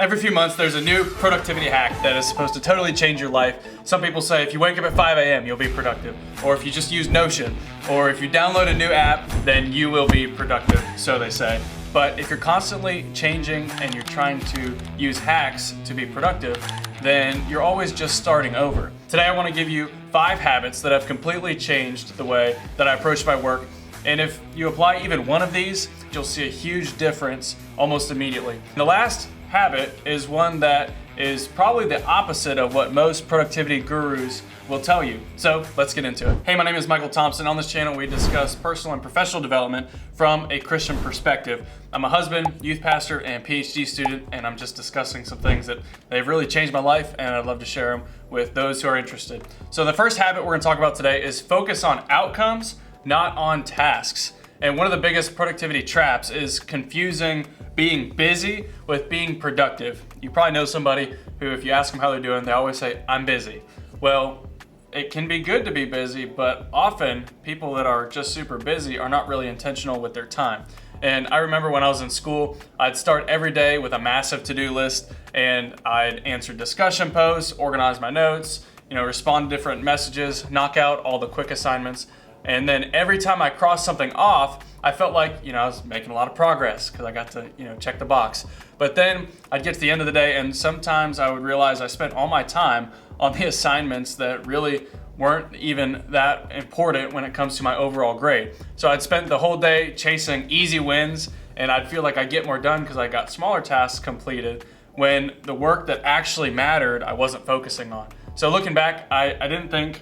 Every few months, there's a new productivity hack that is supposed to totally change your life. Some people say if you wake up at 5 a.m., you'll be productive. Or if you just use Notion. Or if you download a new app, then you will be productive, so they say. But if you're constantly changing and you're trying to use hacks to be productive, then you're always just starting over. Today, I want to give you 5 habits that have completely changed the way that I approach my work. And if you apply even one of these, you'll see a huge difference almost immediately. The last habit is one that is probably the opposite of what most productivity gurus will tell you. So let's get into it. Hey, my name is Michael Thompson. On this channel, we discuss personal and professional development from a Christian perspective. I'm a husband, youth pastor, and PhD student, and I'm just discussing some things that they've really changed my life, and I'd love to share them with those who are interested. So the first habit we're gonna talk about today is focus on outcomes, not on tasks. And one of the biggest productivity traps is confusing being busy with being productive. You probably know somebody who, if you ask them how they're doing, they always say, I'm busy. Well, it can be good to be busy, but often people that are just super busy are not really intentional with their time. And I remember when I was in school, I'd start every day with a massive to-do list, and I'd answer discussion posts, organize my notes, respond to different messages, knock out all the quick assignments. And then every time I crossed something off, I felt like, I was making a lot of progress because I got to, check the box. But then I'd get to the end of the day, and sometimes I would realize I spent all my time on the assignments that really weren't even that important when it comes to my overall grade. So I'd spent the whole day chasing easy wins, and I'd feel like I get more done because I got smaller tasks completed when the work that actually mattered, I wasn't focusing on. So looking back, I didn't think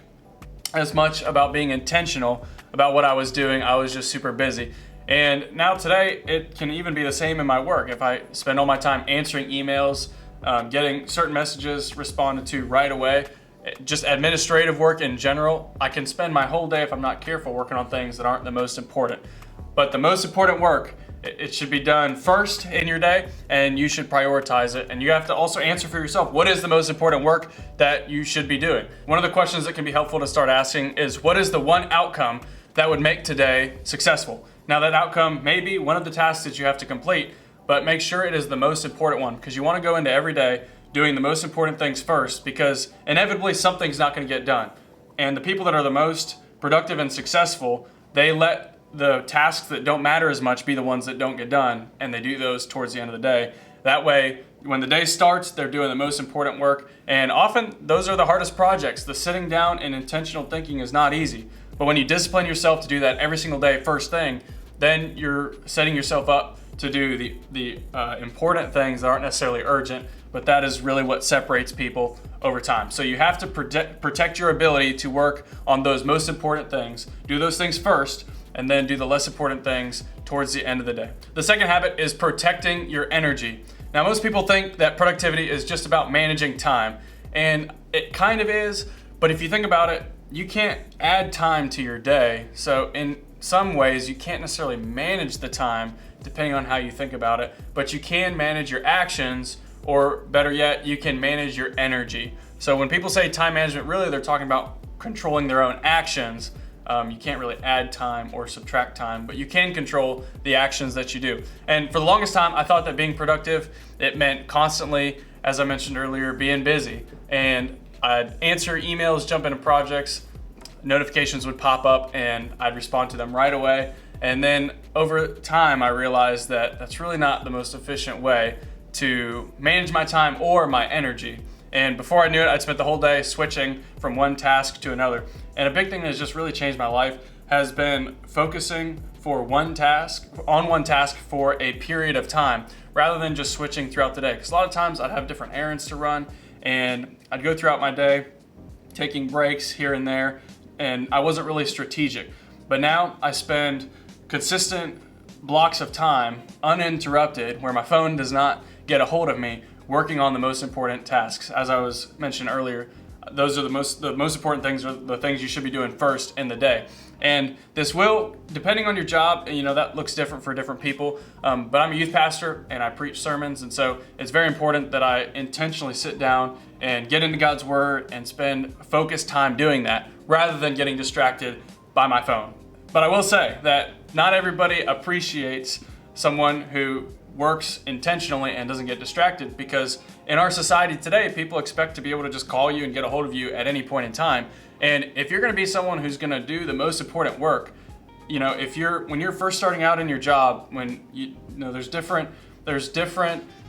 as much about being intentional about what I was doing. I was just super busy. And now today, it can even be the same in my work. If I spend all my time answering emails, getting certain messages responded to right away, just administrative work in general, I can spend my whole day, if I'm not careful, working on things that aren't the most important. But the most important work, it should be done first in your day, and you should prioritize it. And you have to also answer for yourself, what is the most important work that you should be doing? One of the questions that can be helpful to start asking is, what is the one outcome that would make today successful? Now, that outcome may be one of the tasks that you have to complete, but make sure it is the most important one, because you want to go into every day doing the most important things first, because inevitably something's not going to get done. And the people that are the most productive and successful, they let the tasks that don't matter as much be the ones that don't get done, and they do those towards the end of the day. That way, when the day starts, they're doing the most important work, and often those are the hardest projects. The sitting down and intentional thinking is not easy, but when you discipline yourself to do that every single day, first thing, then you're setting yourself up to do the important things that aren't necessarily urgent, but that is really what separates people over time. So you have to protect your ability to work on those most important things, do those things first, and then do the less important things towards the end of the day. The second habit is protecting your energy. Now, most people think that productivity is just about managing time, and it kind of is, but if you think about it, you can't add time to your day. So in some ways, you can't necessarily manage the time depending on how you think about it, but you can manage your actions, or better yet, you can manage your energy. So when people say time management, really they're talking about controlling their own actions. You can't really add time or subtract time, but you can control the actions that you do. And for the longest time, I thought that being productive, it meant constantly, as I mentioned earlier, being busy. And I'd answer emails, jump into projects, notifications would pop up, and I'd respond to them right away. And then over time, I realized that that's really not the most efficient way to manage my time or my energy. And before I knew it, I'd spent the whole day switching from one task to another. And a big thing that has just really changed my life has been focusing on one task for a period of time, rather than just switching throughout the day. Because a lot of times I'd have different errands to run, and I'd go throughout my day, taking breaks here and there, and I wasn't really strategic. But now I spend consistent blocks of time, uninterrupted, where my phone does not get a hold of me, working on the most important tasks. As I was mentioned earlier, those are the most important things, are the things you should be doing first in the day. And this will, depending on your job, that looks different for different people, but I'm a youth pastor and I preach sermons, and so it's very important that I intentionally sit down and get into God's Word and spend focused time doing that, rather than getting distracted by my phone. But I will say that not everybody appreciates someone who works intentionally and doesn't get distracted, because in our society today, people expect to be able to just call you and get a hold of you at any point in time. And if you're going to be someone who's going to do the most important work, when you're first starting out in your job, when there's different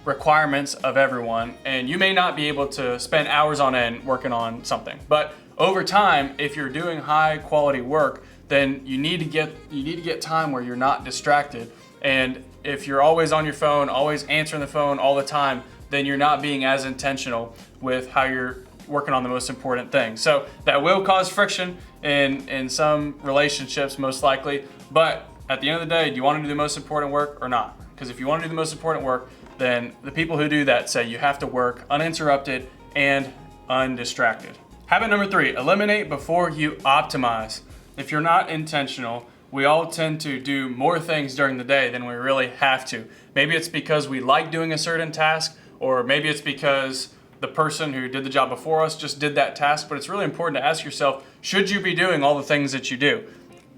requirements of everyone, and you may not be able to spend hours on end working on something. But over time, if you're doing high quality work, then you need to get time where you're not distracted. And if you're always on your phone, always answering the phone all the time, then you're not being as intentional with how you're working on the most important thing. So that will cause friction in some relationships, most likely. But at the end of the day, do you want to do the most important work or not? Because if you want to do the most important work, then the people who do that say you have to work uninterrupted and undistracted. Habit number 3, eliminate before you optimize. If you're not intentional, we all tend to do more things during the day than we really have to. Maybe it's because we like doing a certain task, or maybe it's because the person who did the job before us just did that task. But it's really important to ask yourself, should you be doing all the things that you do?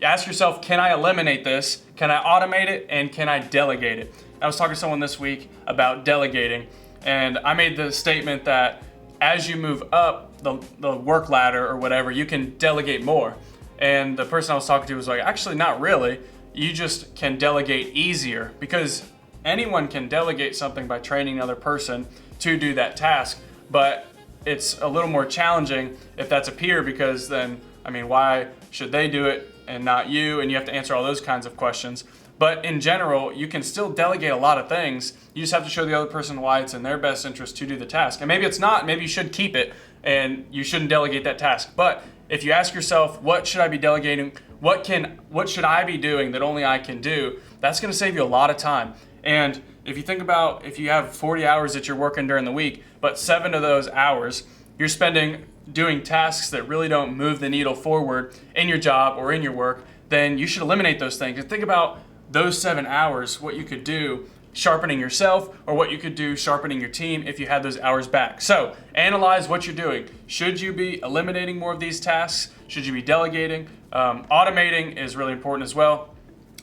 Ask yourself, can I eliminate this? Can I automate it? And can I delegate it? I was talking to someone this week about delegating, and I made the statement that as you move up the work ladder or whatever, you can delegate more. And the person I was talking to was like, actually, not really. You just can delegate easier, because anyone can delegate something by training another person to do that task. But it's a little more challenging if that's a peer, because then, why should they do it and not you? And you have to answer all those kinds of questions. But in general, you can still delegate a lot of things. You just have to show the other person why it's in their best interest to do the task. And maybe it's not. Maybe you should keep it and you shouldn't delegate that task. But if you ask yourself, what should I be delegating? What should I be doing that only I can do? That's going to save you a lot of time. And if you think about, if you have 40 hours that you're working during the week, but 7 of those hours you're spending doing tasks that really don't move the needle forward in your job or in your work, then you should eliminate those things. And think about those 7 hours, what you could do sharpening yourself, or what you could do sharpening your team if you had those hours back. So analyze what you're doing. Should you be eliminating more of these tasks? Should you be delegating? Automating is really important as well.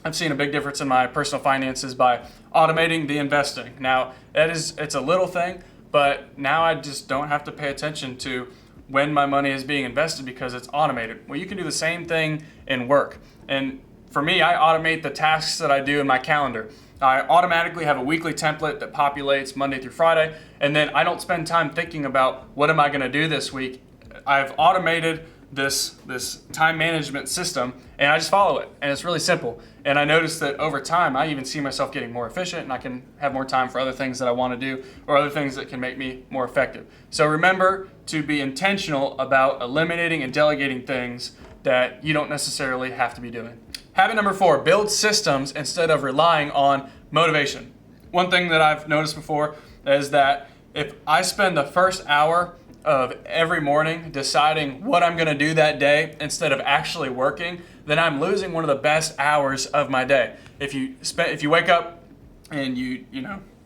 I've seen a big difference in my personal finances by automating the investing. Now, it's a little thing, but now I just don't have to pay attention to when my money is being invested because it's automated. Well, you can do the same thing in work. And for me, I automate the tasks that I do in my calendar. I automatically have a weekly template that populates Monday through Friday, and then I don't spend time thinking about what am I going to do this week. I've automated this time management system, and I just follow it, and it's really simple. And I noticed that over time, I even see myself getting more efficient, and I can have more time for other things that I want to do, or other things that can make me more effective. So remember to be intentional about eliminating and delegating things that you don't necessarily have to be doing. Habit number 4, build systems instead of relying on motivation. One thing that I've noticed before is that if I spend the first hour of every morning deciding what I'm going to do that day instead of actually working, then I'm losing one of the best hours of my day. If you wake up and you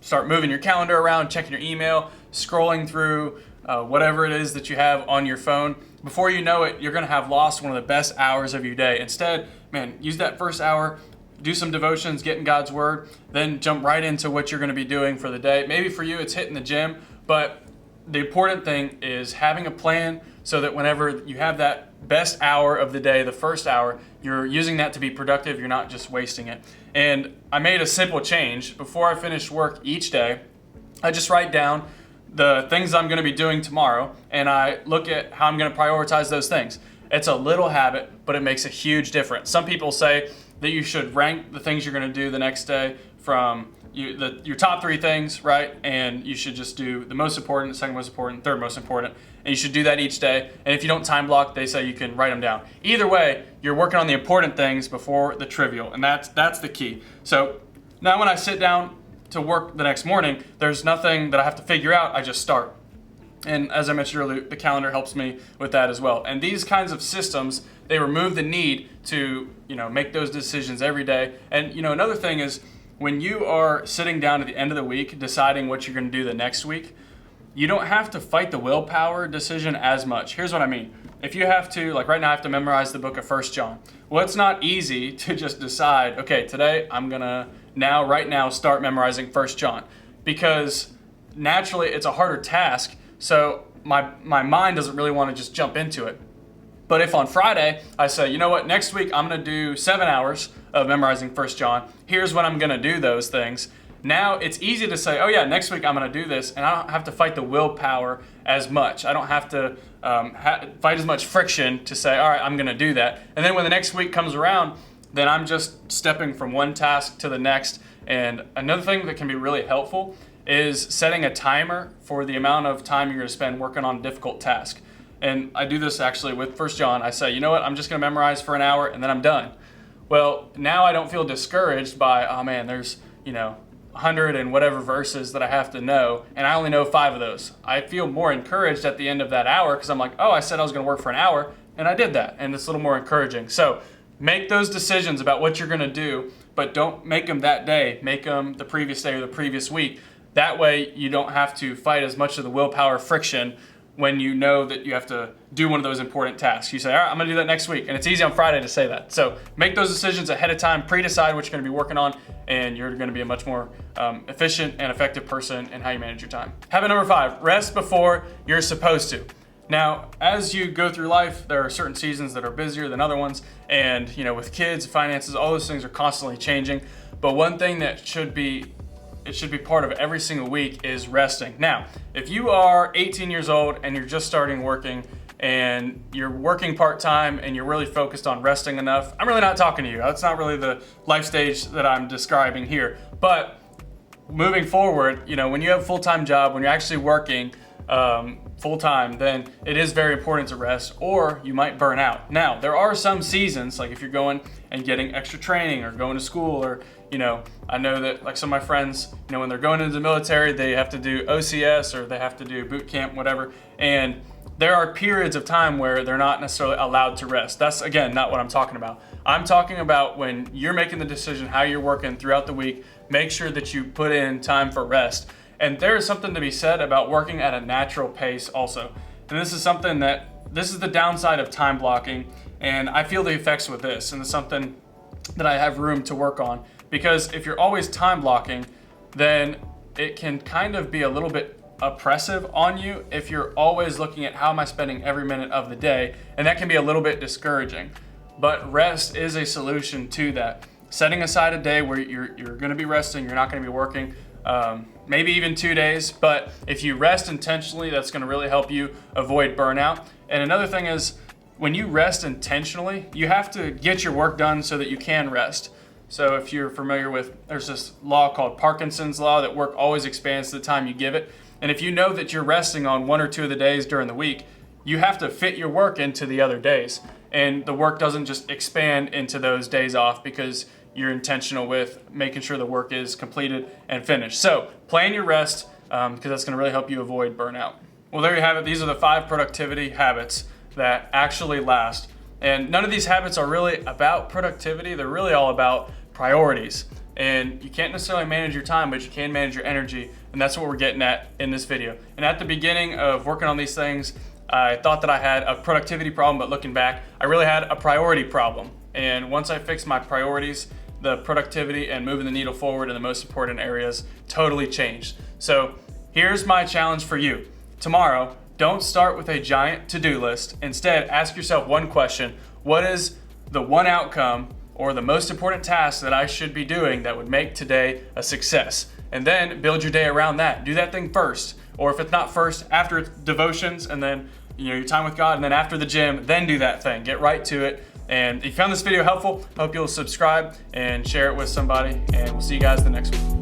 start moving your calendar around, checking your email, scrolling through whatever it is that you have on your phone, before you know it, you're going to have lost one of the best hours of your day. Instead, use that first hour, do some devotions, get in God's Word, then jump right into what you're going to be doing for the day. Maybe for you, it's hitting the gym, but the important thing is having a plan so that whenever you have that best hour of the day, the first hour, you're using that to be productive. You're not just wasting it. And I made a simple change. Before I finish work each day, I just write down the things I'm going to be doing tomorrow, and I look at how I'm going to prioritize those things. It's a little habit, but it makes a huge difference. Some people say that you should rank the things you're going to do the next day from your top 3 things, right? And you should just do the most important, second most important, third most important, and you should do that each day. And if you don't time block, they say you can write them down. Either way, you're working on the important things before the trivial, and that's the key. So now when I sit down to work the next morning, there's nothing that I have to figure out. I just start. And as I mentioned earlier, the calendar helps me with that as well. And these kinds of systems, they remove the need to, make those decisions every day. And, another thing is when you are sitting down at the end of the week deciding what you're going to do the next week, you don't have to fight the willpower decision as much. Here's what I mean. If you have to, like right now I have to memorize the book of 1 John. Well, it's not easy to just decide, okay, today I'm going to right now, start memorizing 1 John. Because naturally it's a harder task, so my mind doesn't really want to just jump into it. But if on Friday I say, you know what, next week I'm going to do 7 hours of memorizing 1 John, here's when I'm going to do those things. Now it's easy to say, oh yeah, next week I'm going to do this, and I don't have to fight the willpower as much. I don't have to fight as much friction to say, all right, I'm going to do that. And then when the next week comes around, then I'm just stepping from one task to the next. And another thing that can be really helpful is setting a timer for the amount of time you're going to spend working on a difficult task. And I do this actually with 1 John. I say, you know what, I'm just going to memorize for an hour and then I'm done. Well, now I don't feel discouraged by, oh man, there's, 100 and whatever verses that I have to know, and I only know 5 of those. I feel more encouraged at the end of that hour because I'm like, oh, I said I was going to work for an hour, and I did that, and it's a little more encouraging. So make those decisions about what you're going to do, but don't make them that day. Make them the previous day or the previous week. That way you don't have to fight as much of the willpower friction when you know that you have to do one of those important tasks. You say, all right, I'm gonna do that next week. And it's easy on Friday to say that. So make those decisions ahead of time, pre-decide what you're gonna be working on, and you're gonna be a much more efficient and effective person in how you manage your time. Habit number 5, rest before you're supposed to. Now, as you go through life, there are certain seasons that are busier than other ones. And with kids, finances, all those things are constantly changing. But one thing that should be part of every single week is resting. Now, if you are 18 years old and you're just starting working and you're working part-time and you're really focused on resting enough, I'm really not talking to you. That's not really the life stage that I'm describing here. But moving forward, when you have a full-time job, when you're actually working full-time, then it is very important to rest, or you might burn out. Now, there are some seasons, like if you're going and getting extra training or going to school, or I know that like some of my friends, when they're going into the military, they have to do OCS or they have to do boot camp, whatever. And there are periods of time where they're not necessarily allowed to rest. That's, again, not what I'm talking about. I'm talking about when you're making the decision how you're working throughout the week, make sure that you put in time for rest. And there is something to be said about working at a natural pace also. And this is the downside of time blocking. And I feel the effects with this. And it's something that I have room to work on. Because if you're always time blocking, then it can kind of be a little bit oppressive on you if you're always looking at how am I spending every minute of the day, and that can be a little bit discouraging. But rest is a solution to that. Setting aside a day where you're going to be resting, you're not going to be working, maybe even 2 days, but if you rest intentionally, that's going to really help you avoid burnout. And another thing is, when you rest intentionally, you have to get your work done so that you can rest. So if you're familiar with, there's this law called Parkinson's law that work always expands the time you give it. And if you know that you're resting on 1 or 2 of the days during the week, you have to fit your work into the other days. And the work doesn't just expand into those days off because you're intentional with making sure the work is completed and finished. So plan your rest because that's going to really help you avoid burnout. Well, there you have it. These are the 5 productivity habits that actually last. And none of these habits are really about productivity. They're really all about priorities. And you can't necessarily manage your time, but you can manage your energy. And that's what we're getting at in this video. And at the beginning of working on these things, I thought that I had a productivity problem, but looking back, I really had a priority problem. And once I fixed my priorities, the productivity and moving the needle forward in the most important areas totally changed. So here's my challenge for you. Tomorrow, don't start with a giant to-do list. Instead, ask yourself one question. What is the one outcome or the most important task that I should be doing that would make today a success? And then build your day around that. Do that thing first. Or if it's not first, after devotions and then your time with God, and then after the gym, then do that thing. Get right to it. And if you found this video helpful, I hope you'll subscribe and share it with somebody. And we'll see you guys in the next one.